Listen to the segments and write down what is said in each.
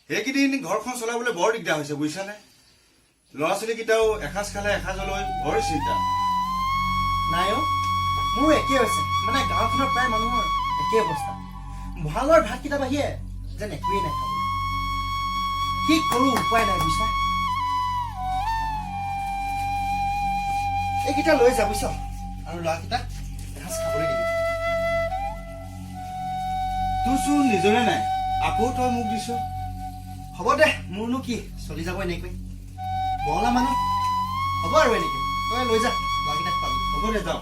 সেইকেইদিন ঘৰখন চলাবলৈ বৰ দিগদাৰ হৈছে বুজিছানে ল'ৰা ছোৱালীকেইটাও এসাঁজ খালে এসাঁজলৈ বৰ চিন্তা নাই মোৰ একেই হৈছে মানে গাঁওখনৰ প্ৰায় মানুহৰ একেই অৱস্থা ভঁৰালৰ ভাতকেইটা বাহিৰে যেন একোৱেই নাই খাবলৈ কি কৰো উপায় নাই বুজিছা এইকেইটা লৈ যা বুজিছ আৰু ল'ৰাকেইটাক এসাঁজ খাবলৈ দিবি তোৰচোন নিজৰে নাই আকৌ তই মোক দিছ হ'ব দে মোৰনো কি চলি যাব এনেকৈ বহলা মানুহ হ'ব আৰু এনেকৈ তই লৈ যা ল'ৰাকেইটাক পাবি হ'ব দে যাওঁ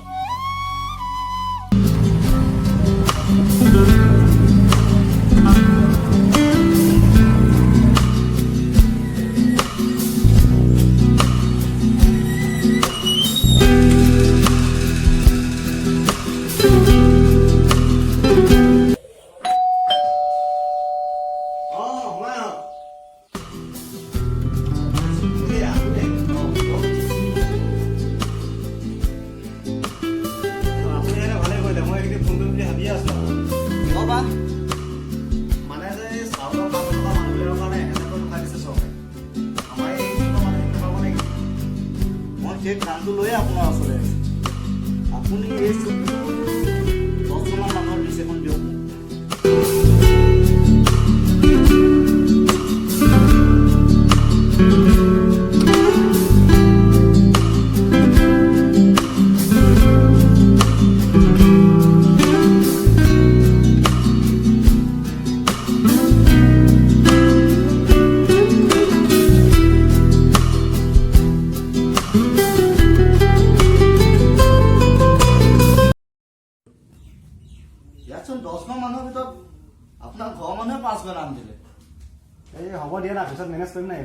কামটো লৈ আপোনাৰ ওচৰলৈ আপুনি এই 10 মানুহৰ লিষ্ট এখন দিয়ক আপোনাৰ ঘৰৰ মানুহে 5 বাৰ নাম দিলে এই হ'ব দিয়া না পিছত মেনেজ কৰিম না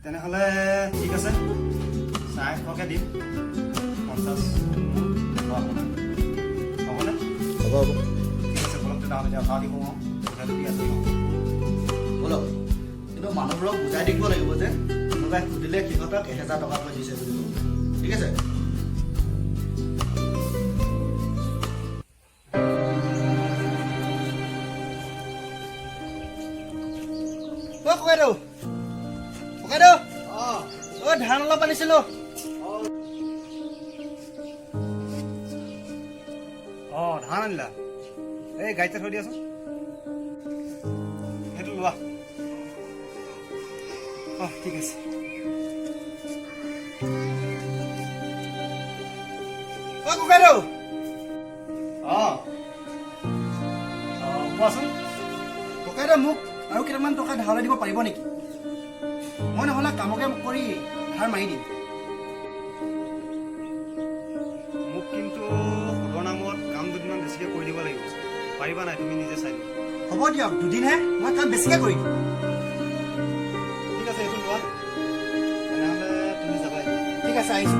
তেনেহ'লে ঠিক আছে 400কে দিম 50 হ'বনে হ'ব ঠিক আছে বলক তেনেহ'লে অহা দিব পইচাটো দি আছোঁ বলক কিন্তু মানুহবোৰক বুজাই দিব লাগিব যে কোনোবাই সুধিলে সিহঁতক 1000 টকাকৈ দিছে বুলি ঠিক আছে ধান অলপ আনিছিলো ধান আনিলা এই গাড়ীতে থৈ দিয়াচোন লোৱা অঁ ঠিক আছে অ' ককাইদেউ অঁ কোৱাচোন ককাইদেউ মোক আৰু কেইটামান টকা ধাৰলৈ দিব পাৰিব নেকি মই নহ'লে কামকে কৰি ধাৰ মাৰি দিম মোক কিন্তু সুদৰ নামত কাম দুদিনমান বেছিকৈ কৰি দিব লাগিব পাৰিবা নাই তুমি নিজে চাই লোৱা হ'ব দিয়ক দুদিনহে মই কাম বেছিকৈ কৰি দিম ঠিক আছে এইটো লোৱা তেনেহ'লে তুমি যাবাই ঠিক আছে আহিছোঁ